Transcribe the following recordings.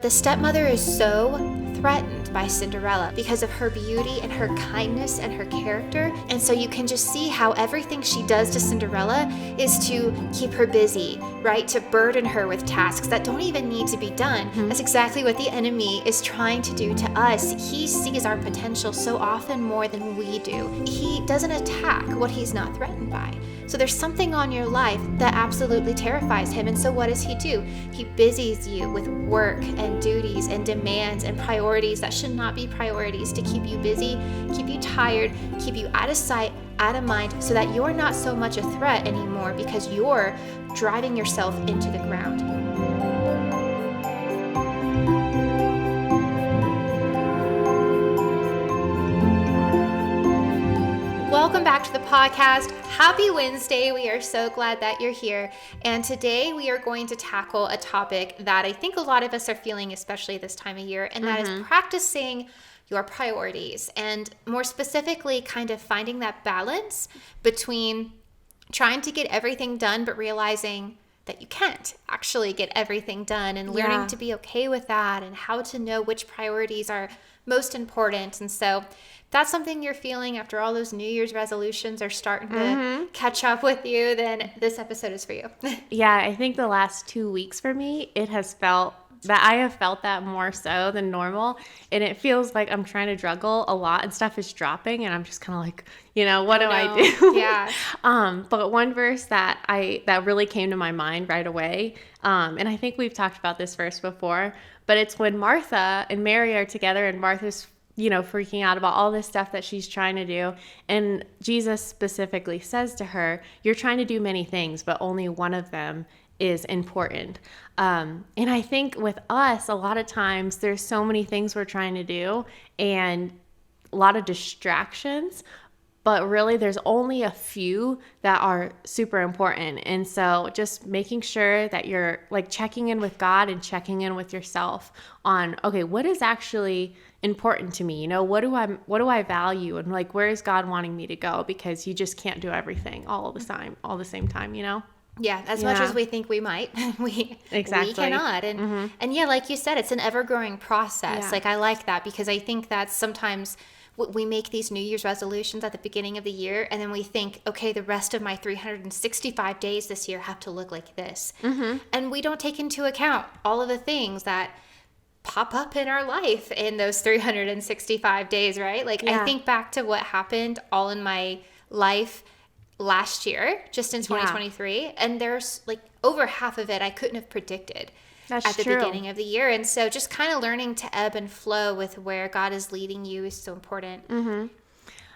The stepmother is so threatened by Cinderella because of her beauty and her kindness and her character. And so you can just see how everything she does to Cinderella is to keep her busy, right? To burden her with tasks that don't even need to be done. Mm-hmm. That's exactly what the enemy is trying to do to us. He sees our potential so often more than we do. He doesn't attack what he's not threatened by. So there's something on your life that absolutely terrifies him. And so what does he do? He busies you with work and duties and demands and priorities that should not be priorities, to keep you busy, keep you tired, keep you out of sight, out of mind, so that you're not so much a threat anymore because you're driving yourself into the ground. Welcome back to the podcast. Happy Wednesday. We are so glad that you're here. And today we are going to tackle a topic that I think a lot of us are feeling, especially this time of year, and that is practicing your priorities, and more specifically, kind of finding that balance between trying to get everything done, but realizing that you can't actually get everything done, and learning to be okay with that, and how to know which priorities are most important. And so that's something you're feeling after all those New Year's resolutions are starting to catch up with you, then this episode is for you. Yeah, I think the last 2 weeks for me, it has felt that I have felt that more so than normal. And it feels like I'm trying to juggle a lot and stuff is dropping. And I'm just kind of like, what do I do? Yeah. But one verse that really came to my mind right away, and I think we've talked about this verse before, but it's when Martha and Mary are together and Martha's freaking out about all this stuff that she's trying to do. And Jesus specifically says to her, you're trying to do many things, but only one of them is important. And I think with us, a lot of times there's so many things we're trying to do and a lot of distractions, but really there's only a few that are super important. And so just making sure that you're like checking in with God and checking in with yourself on, okay, what is actually important to me? What do I value? And like, where is God wanting me to go? Because you just can't do everything all the same time, Yeah, as much as we think we might, we cannot. And yeah, like you said, it's an ever-growing process. Yeah. Like, I like that because I think that sometimes we make these New Year's resolutions at the beginning of the year, and then we think, okay, the rest of my 365 days this year have to look like this. And we don't take into account all of the things that pop up in our life in those 365 days, right? Like, I think back to what happened all in my life last year, just in 2023, and there's like over half of it I couldn't have predicted at the beginning of the year. And so just kind of learning to ebb and flow with where God is leading you is so important.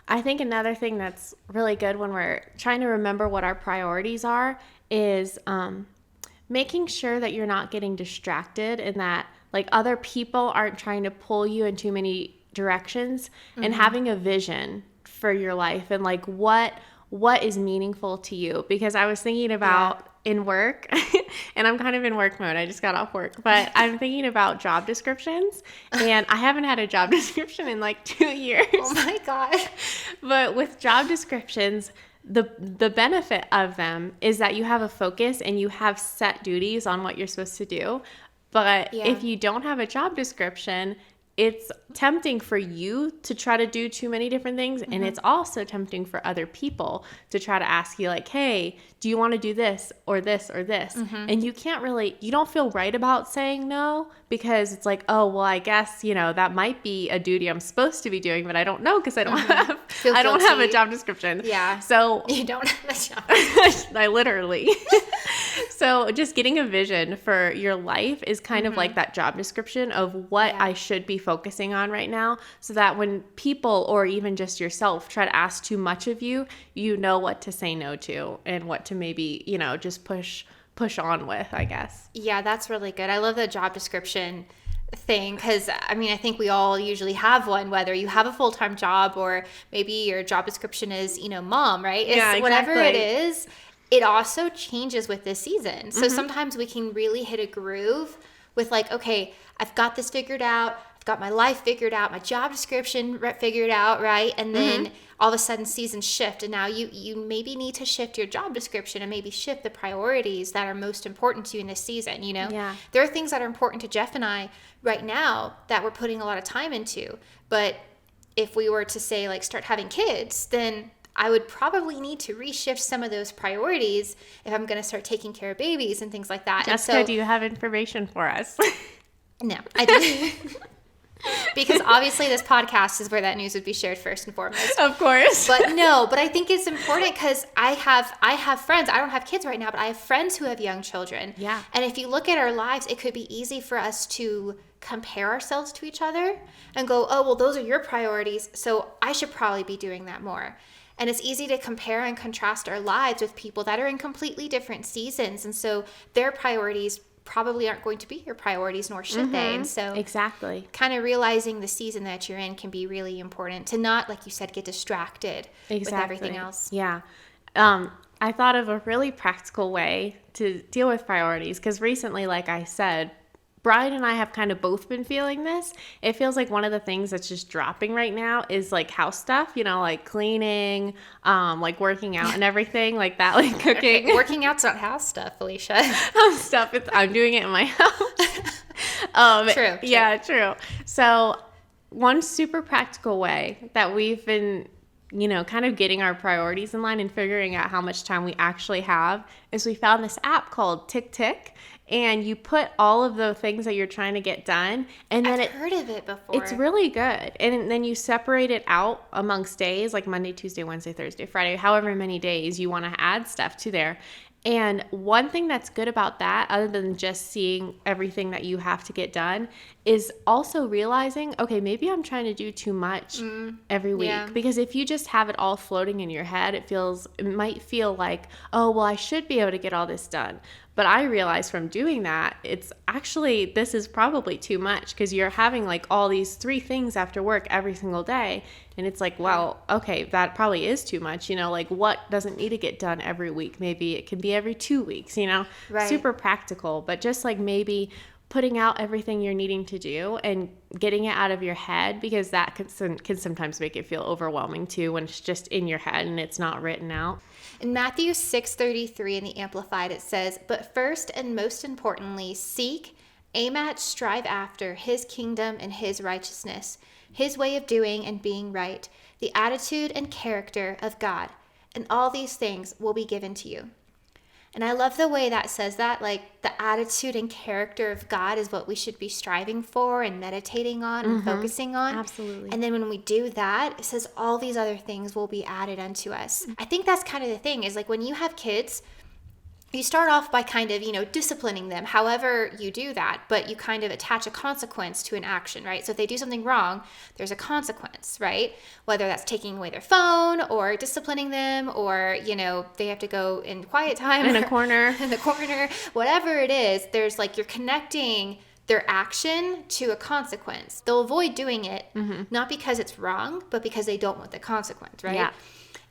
I think another thing that's really good when we're trying to remember what our priorities are is making sure that you're not getting distracted and that like other people aren't trying to pull you in too many directions, and having a vision for your life and like what is meaningful to you. Because I was thinking about in work, and I'm kind of in work mode. I just got off work, but I'm thinking about job descriptions, and I haven't had a job description in like 2 years. Oh my gosh. But with job descriptions, the benefit of them is that you have a focus and you have set duties on what you're supposed to do. But if you don't have a job description, it's tempting for you to try to do too many different things. And it's also tempting for other people to try to ask you like, hey, do you want to do this or this or this? And you don't feel right about saying no because it's like, oh, well, I guess, that might be a duty I'm supposed to be doing, but I don't know because I don't have a job description. Yeah. So you don't have a job description. I literally. So just getting a vision for your life is kind of like that job description of what I should be focusing on right now, so that when people or even just yourself try to ask too much of you, you know what to say no to and what to maybe, just push on with, I guess. Yeah, that's really good. I love the job description thing because, I think we all usually have one, whether you have a full-time job or maybe your job description is, mom, right? Exactly. Whatever it is, it also changes with this season. So sometimes we can really hit a groove with like, okay, I've got this figured out. got my life figured out, my job description figured out, right? And then all of a sudden seasons shift, and now you maybe need to shift your job description and maybe shift the priorities that are most important to you in this season, you know? Yeah. There are things that are important to Jeff and I right now that we're putting a lot of time into, but if we were to say like start having kids, then I would probably need to reshift some of those priorities if I'm going to start taking care of babies and things like that. Jessica, and so, do you have information for us? No, I didn't. Because obviously this podcast is where that news would be shared first and foremost. Of course. But I think it's important because I have friends. I don't have kids right now, but I have friends who have young children. Yeah. And if you look at our lives, it could be easy for us to compare ourselves to each other and go, oh, well, those are your priorities, so I should probably be doing that more. And it's easy to compare and contrast our lives with people that are in completely different seasons. And so their priorities probably aren't going to be your priorities, nor should they. And so exactly, kind of realizing the season that you're in can be really important to not, like you said, get distracted with everything else. Yeah. I thought of a really practical way to deal with priorities because recently, like I said, Brian and I have kind of both been feeling this. It feels like one of the things that's just dropping right now is like house stuff, you know, like cleaning, like working out and everything like that, like cooking. Okay, working out's not house stuff, Felicia. I'm doing it in my house. True. Yeah, true. So one super practical way that we've been, you know, kind of getting our priorities in line and figuring out how much time we actually have is we found this app called Tick Tick. And you put all of the things that you're trying to get done. And then I've heard of it before. It's really good. And then you separate it out amongst days, like Monday, Tuesday, Wednesday, Thursday, Friday, however many days you want to add stuff to there. And one thing that's good about that, other than just seeing everything that you have to get done, is also realizing, okay, maybe I'm trying to do too much every week. Yeah. Because if you just have it all floating in your head, it might feel like, oh, well, I should be able to get all this done. But I realized from doing that, it's actually, this is probably too much because you're having like all these 3 things after work every single day. And it's like, well, okay, that probably is too much. You know, like what doesn't need to get done every week? Maybe it can be every 2 weeks, you know, right. Super practical, but just like maybe putting out everything you're needing to do and getting it out of your head, because that can sometimes make it feel overwhelming too when it's just in your head and it's not written out. In Matthew 6:33 in the Amplified, it says, "But first and most importantly, seek, aim at, strive after his kingdom and his righteousness, his way of doing and being right, the attitude and character of God, and all these things will be given to you." And I love the way that says that, like the attitude and character of God is what we should be striving for and meditating on and focusing on. Absolutely. And then when we do that, it says all these other things will be added unto us. I think that's kind of the thing is like when you have kids, you start off by kind of, disciplining them, however you do that, but you kind of attach a consequence to an action, right? So if they do something wrong, there's a consequence, right? Whether that's taking away their phone or disciplining them or, they have to go in quiet time. In a corner. In the corner, whatever it is, there's like you're connecting their action to a consequence. They'll avoid doing it, not because it's wrong, but because they don't want the consequence, right? Yeah.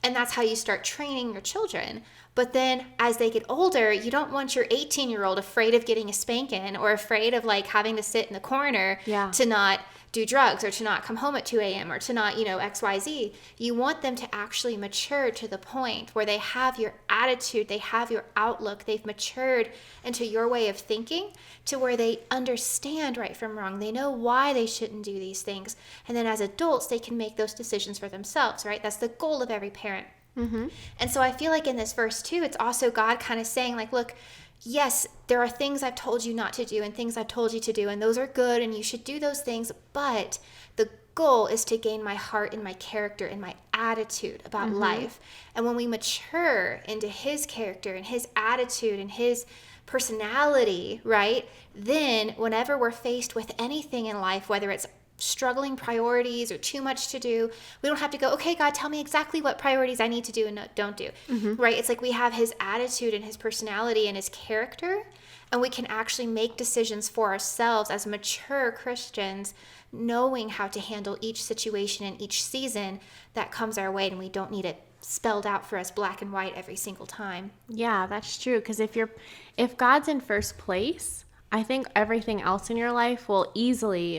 And that's how you start training your children. But then as they get older, you don't want your 18-year-old afraid of getting a spanking or afraid of like having to sit in the corner to not do drugs or to not come home at 2 a.m. or to not, XYZ. You want them to actually mature to the point where they have your attitude, they have your outlook, they've matured into your way of thinking to where they understand right from wrong. They know why they shouldn't do these things. And then as adults, they can make those decisions for themselves, right? That's the goal of every parent. And so I feel like in this verse too, it's also God kind of saying like, look, yes, there are things I've told you not to do and things I've told you to do, and those are good and you should do those things, but the goal is to gain my heart and my character and my attitude about life. And when we mature into his character and his attitude and his personality, right, then whenever we're faced with anything in life, whether it's struggling priorities or too much to do, we don't have to go, okay, God, tell me exactly what priorities I need to do and don't do, right? It's like we have his attitude and his personality and his character, and we can actually make decisions for ourselves as mature Christians, knowing how to handle each situation and each season that comes our way, and we don't need it spelled out for us black and white every single time. Yeah, that's true. Because if God's in first place, I think everything else in your life will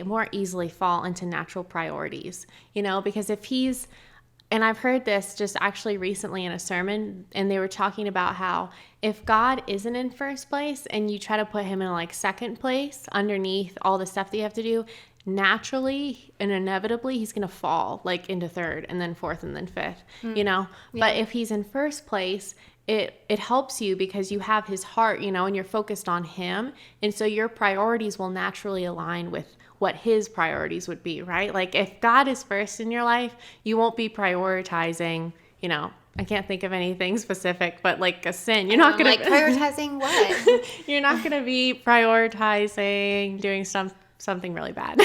more easily fall into natural priorities, because if he's, and I've heard this just actually recently in a sermon, and they were talking about how if God isn't in first place and you try to put him in like second place underneath all the stuff that you have to do, naturally and inevitably he's going to fall like into third and then fourth and then fifth, Yeah. But if he's in first place, it helps you because you have his heart, and you're focused on him. And so your priorities will naturally align with what his priorities would be, right? Like if God is first in your life, you won't be prioritizing, I can't think of anything specific, but like a sin. You're not going to prioritizing what? You're not going to be prioritizing doing something really bad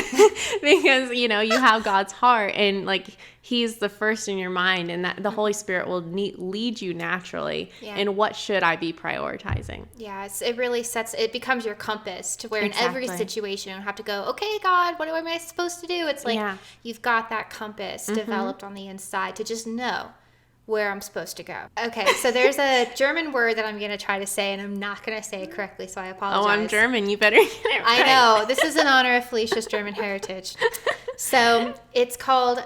because, you have God's heart and like he's the first in your mind, and that the Holy Spirit will lead you naturally in what should I be prioritizing. Yes, it becomes your compass to where in every situation you don't have to go, okay, God, what am I supposed to do? It's like you've got that compass developed on the inside to just know where I'm supposed to go. Okay, so there's a German word that I'm going to try to say, and I'm not going to say it correctly, so I apologize. Oh, I'm German. You better get it right. I know. This is in honor of Felicia's German heritage. So it's called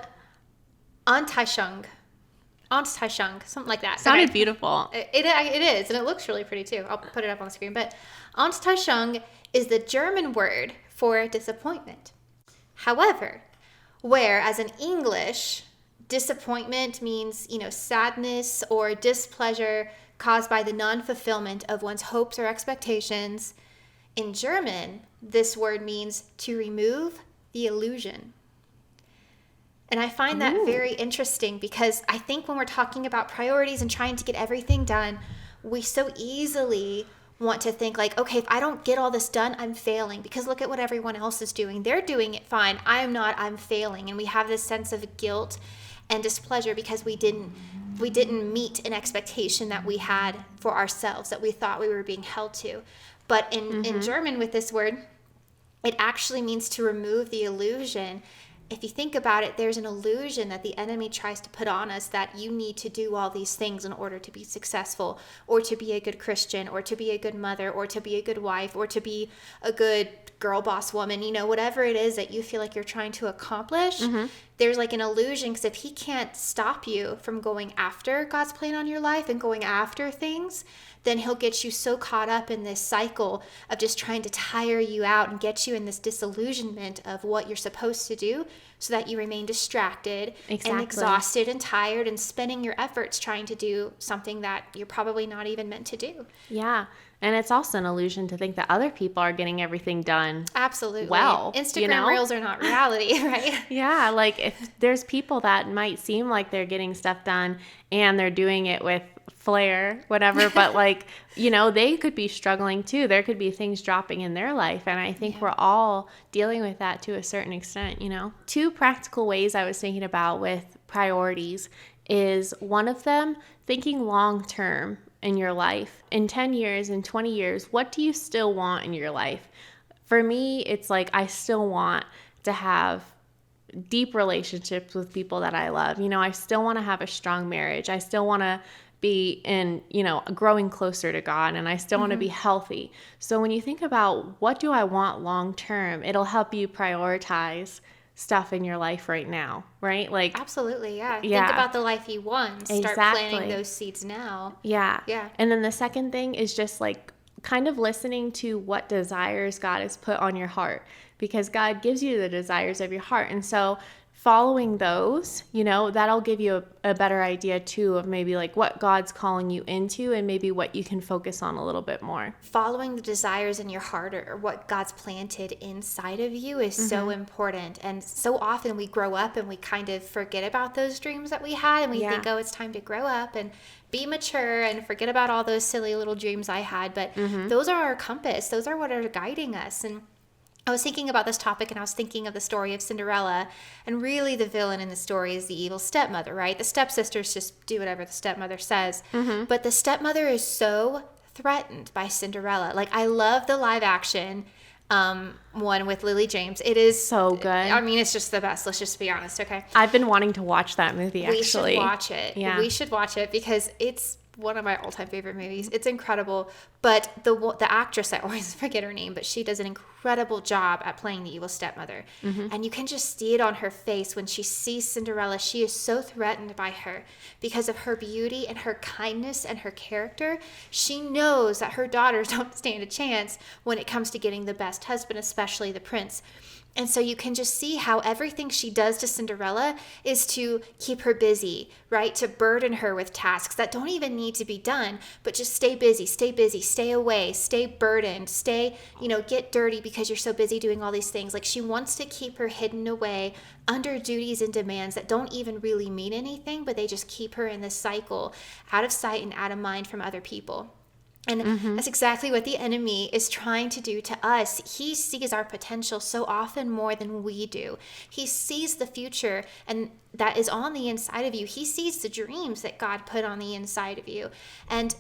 Antischung. Something like that. Sounded beautiful. It is, and it looks really pretty too. I'll put it up on the screen. But Antischung is the German word for disappointment. However, whereas in English, disappointment means, sadness or displeasure caused by the non-fulfillment of one's hopes or expectations. In German, this word means to remove the illusion. And I find that very interesting because I think when we're talking about priorities and trying to get everything done, we so easily want to think like, okay, if I don't get all this done, I'm failing because look at what everyone else is doing. They're doing it fine. I'm not, I'm failing. And we have this sense of guilt and displeasure because we didn't meet an expectation that we had for ourselves that we thought we were being held to. But in German with this word, it actually means to remove the illusion. If you think about it, there's an illusion that the enemy tries to put on us that you need to do all these things in order to be successful or to be a good Christian or to be a good mother or to be a good wife or to be a good girl boss woman, whatever it is that you feel like you're trying to accomplish. There's like an illusion because if he can't stop you from going after God's plan on your life and going after things, then he'll get you so caught up in this cycle of just trying to tire you out and get you in this disillusionment of what you're supposed to do so that you remain distracted and exhausted and tired and spending your efforts trying to do something that you're probably not even meant to do. Yeah. And it's also an illusion to think that other people are getting everything done. Absolutely. Well, Instagram reels are not reality, right? Yeah. Like if there's people that might seem like they're getting stuff done and they're doing it with flair, whatever, but like, they could be struggling too. There could be things dropping in their life. And I think we're all dealing with that to a certain extent, 2 practical ways I was thinking about with priorities is one of them, thinking long term in your life. In 10 years, in 20 years, what do you still want in your life? For me, it's like I still want to have deep relationships with people that I love. I still want to have a strong marriage. I still want to be in, growing closer to God, and I still want to be healthy. So when you think about what do I want long term, it'll help you prioritize stuff in your life right now, right? Like absolutely, yeah. Think about the life you want. Start planting those seeds now. Yeah. And then the second thing is just like kind of listening to what desires God has put on your heart, because God gives you the desires of your heart. And so following those, that'll give you a better idea too of maybe like what God's calling you into and maybe what you can focus on a little bit more. Following the desires in your heart or what God's planted inside of you is so important. And so often we grow up and we kind of forget about those dreams that we had and we think, oh, it's time to grow up and be mature and forget about all those silly little dreams I had. But those are our compass. Those are what are guiding us. And I was thinking about this topic and I was thinking of the story of Cinderella, and really the villain in the story is the evil stepmother, right? The stepsisters just do whatever the stepmother says, but the stepmother is so threatened by Cinderella. Like I love the live action one with Lily James. It is so good. I mean, it's just the best. Let's just be honest, okay? I've been wanting to watch that movie, actually. We should watch it. Yeah. We should watch it because it's one of my all-time favorite movies. It's incredible. But the actress, I always forget her name, but she does an incredible job at playing the evil stepmother. And you can just see it on her face when she sees Cinderella. She is so threatened by her because of her beauty and her kindness and her character. She knows that her daughters don't stand a chance when it comes to getting the best husband, especially the prince. And so you can just see how everything she does to Cinderella is to keep her busy, right? To burden her with tasks that don't even need to be done, but just stay busy, stay away, stay burdened, get dirty because you're so busy doing all these things. Like, she wants to keep her hidden away under duties and demands that don't even really mean anything, but they just keep her in this cycle, out of sight and out of mind from other people. And that's exactly what the enemy is trying to do to us. He sees our potential so often more than we do. He sees the future and that is on the inside of you. He sees the dreams that God put on the inside of you. And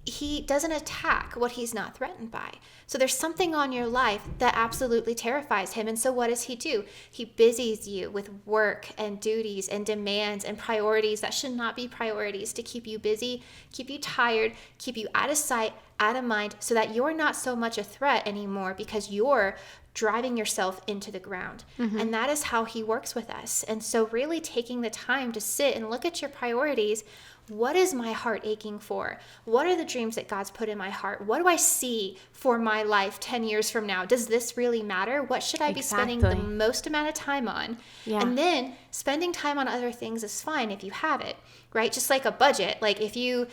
he doesn't attack what he's not threatened by. So there's something on your life that absolutely terrifies him. And so what does he do? He busies you with work and duties and demands and priorities that should not be priorities, to keep you busy, keep you tired, keep you out of sight, out of mind, so that you're not so much a threat anymore because you're driving yourself into the ground. And that is how he works with us. And so really taking the time to sit and look at your priorities. What is my heart aching for? What are the dreams that God's put in my heart? What do I see for my life 10 years from now? Does this really matter? What should I be spending the most amount of time on? Yeah. And then spending time on other things is fine if you have it, right? Just like a budget. Like if you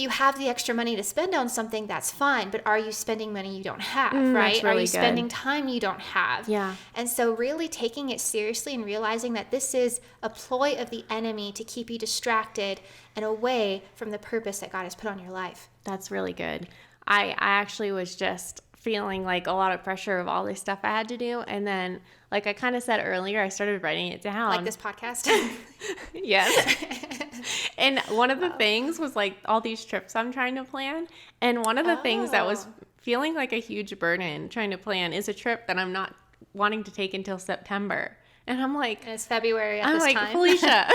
have the extra money to spend on something, that's fine. But are you spending money you don't have, right? Really are you spending time you don't have? Yeah. And so really taking it seriously and realizing that this is a ploy of the enemy to keep you distracted and away from the purpose that God has put on your life. That's really good. I actually was just feeling like a lot of pressure of all this stuff I had to do. And then, like I kind of said earlier, I started writing it down. Like this podcast? Yes. And one of the things was like all these trips I'm trying to plan. And one of the things that was feeling like a huge burden trying to plan is a trip that I'm not wanting to take until September. And I'm like, and it's February at this time. I'm like, Felicia,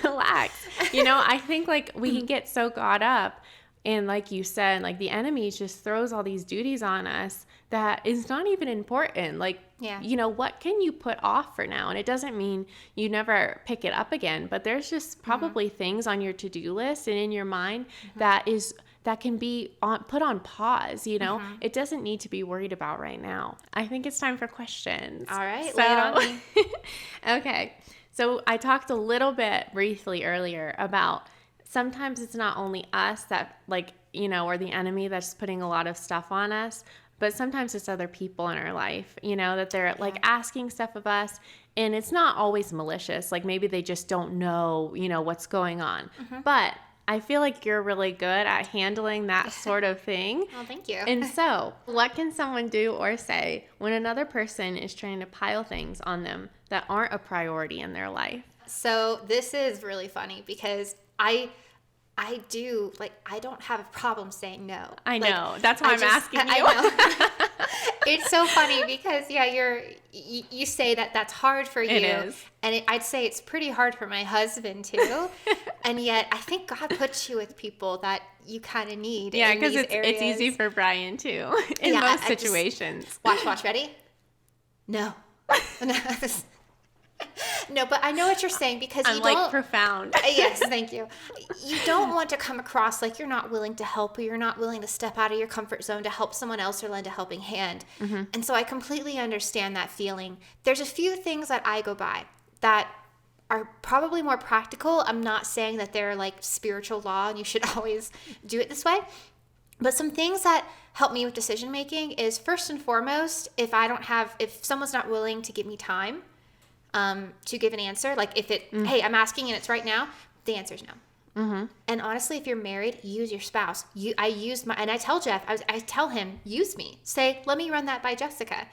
relax. I think like we can get so caught up. And like you said, like the enemy just throws all these duties on us that is not even important. Like, what can you put off for now? And it doesn't mean you never pick it up again, but there's just probably things on your to-do list and in your mind that can be put on pause, It doesn't need to be worried about right now. I think it's time for questions. All right, lay it on me. Okay. So I talked a little bit briefly earlier about sometimes it's not only us that or the enemy that's putting a lot of stuff on us, but sometimes it's other people in our life, that they're like asking stuff of us, and it's not always malicious. Like maybe they just don't know, what's going on. But I feel like you're really good at handling that sort of thing. Oh, thank you. And so what can someone do or say when another person is trying to pile things on them that aren't a priority in their life? So this is really funny because I don't have a problem saying no. I know. That's why I'm asking you. I know. It's so funny because, you say that that's hard for you. It is. And I'd say it's pretty hard for my husband too. And yet I think God puts you with people that you kind of need. Yeah, because it's easy for Brian too in most situations. Watch, ready? No. No, but I know what you're saying because I'm like profound. Yes, thank you. You don't want to come across like you're not willing to help, or you're not willing to step out of your comfort zone to help someone else or lend a helping hand. And so I completely understand that feeling. There's a few things that I go by that are probably more practical. I'm not saying that they're like spiritual law and you should always do it this way. But some things that help me with decision making is, first and foremost, if someone's not willing to give me time to give an answer, like if hey, I'm asking and it's right now, the answer is no. And honestly, if you're married, use your spouse. And I tell Jeff, I tell him, use me. Say, let me run that by Jessica,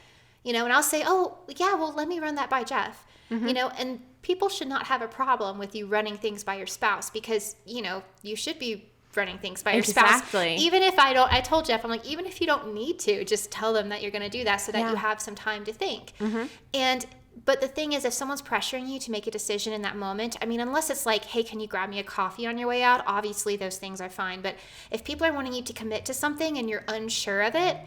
and I'll say, oh yeah, well, let me run that by Jeff, and people should not have a problem with you running things by your spouse because, you should be running things by your spouse. Even if I told Jeff, I'm like, even if you don't need to, just tell them that you're going to do that so that you have some time to think. And But the thing is, if someone's pressuring you to make a decision in that moment, I mean, unless it's like, hey, can you grab me a coffee on your way out? Obviously, those things are fine. But if people are wanting you to commit to something and you're unsure of it,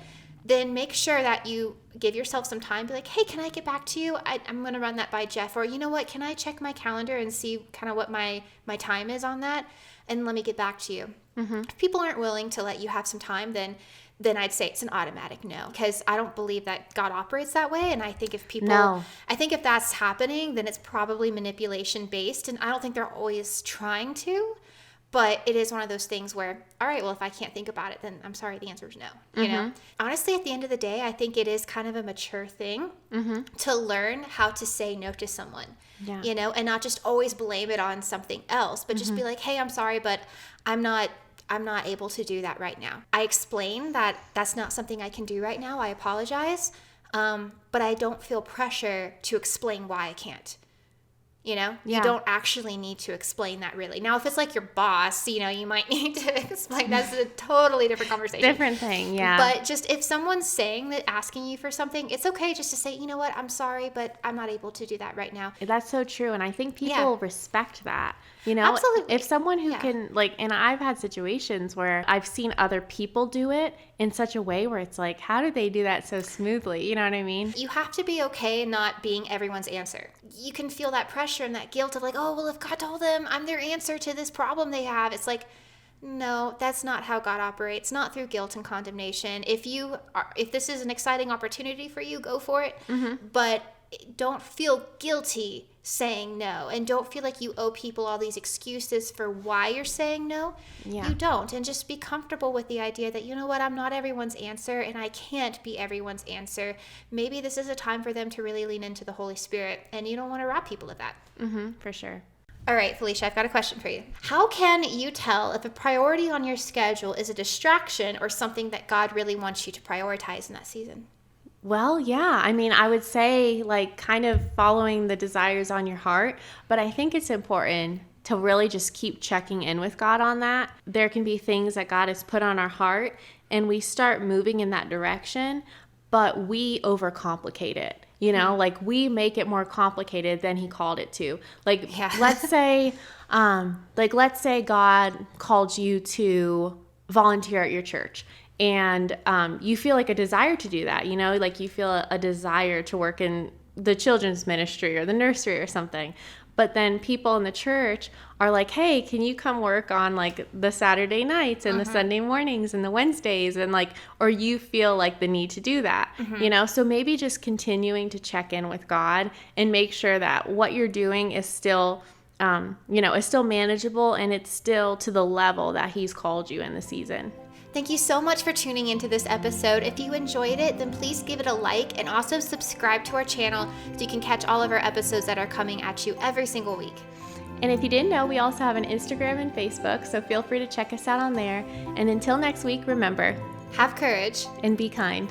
then make sure that you give yourself some time. Be like, hey, can I get back to you? I'm going to run that by Jeff. Or, you know what, can I check my calendar and see kind of what my time is on that? And let me get back to you. If people aren't willing to let you have some time, then I'd say it's an automatic no, because I don't believe that God operates that way. And I think if that's happening, then it's probably manipulation based. And I don't think they're always trying to, but it is one of those things where, all right, well, if I can't think about it, then I'm sorry, the answer is no. You know, honestly, at the end of the day, I think it is kind of a mature thing to learn how to say no to someone, you know, and not just always blame it on something else, but just be like, hey, I'm sorry, but I'm not able to do that right now. I explain that that's not something I can do right now. I apologize. But I don't feel pressure to explain why I can't. You know, you don't actually need to explain that really. Now, if it's like your boss, you know, you might need to explain. That's a totally different conversation. Different thing, yeah. But just if someone's saying that, asking you for something, it's okay just to say, you know what, I'm sorry, but I'm not able to do that right now. That's so true. And I think people respect that. You know, absolutely. If someone who can, like, and I've had situations where I've seen other people do it in such a way where it's like, how did they do that so smoothly? You know what I mean? You have to be okay not being everyone's answer. You can feel that pressure and that guilt of like, oh, well, if God told them I'm their answer to this problem they have, it's like, no, that's not how God operates, not through guilt and condemnation. If this is an exciting opportunity for you, go for it. But don't feel guilty saying no, and don't feel like you owe people all these excuses for why you're saying no. You don't. And just be comfortable with the idea that, you know what, I'm not everyone's answer and I can't be everyone's answer. Maybe this is a time for them to really lean into the Holy Spirit, and you don't want to rob people of that. For sure. All right, Felicia, I've got a question for you. How can you tell if a priority on your schedule is a distraction or something that God really wants you to prioritize in that season? Well, yeah. I mean, I would say like kind of following the desires on your heart, but I think it's important to really just keep checking in with God on that. There can be things that God has put on our heart and we start moving in that direction, but we overcomplicate it. You know, like we make it more complicated than he called it to. Like, let's say God called you to volunteer at your church. And you feel like a desire to do that, you know, like you feel a desire to work in the children's ministry or the nursery or something. But then people in the church are like, hey, can you come work on like the Saturday nights and the Sunday mornings and the Wednesdays, and like, or you feel like the need to do that, you know? So maybe just continuing to check in with God and make sure that what you're doing is still, is still manageable and it's still to the level that he's called you in the season. Thank you so much for tuning into this episode. If you enjoyed it, then please give it a like and also subscribe to our channel so you can catch all of our episodes that are coming at you every single week. And if you didn't know, we also have an Instagram and Facebook, so feel free to check us out on there. And until next week, remember, have courage and be kind.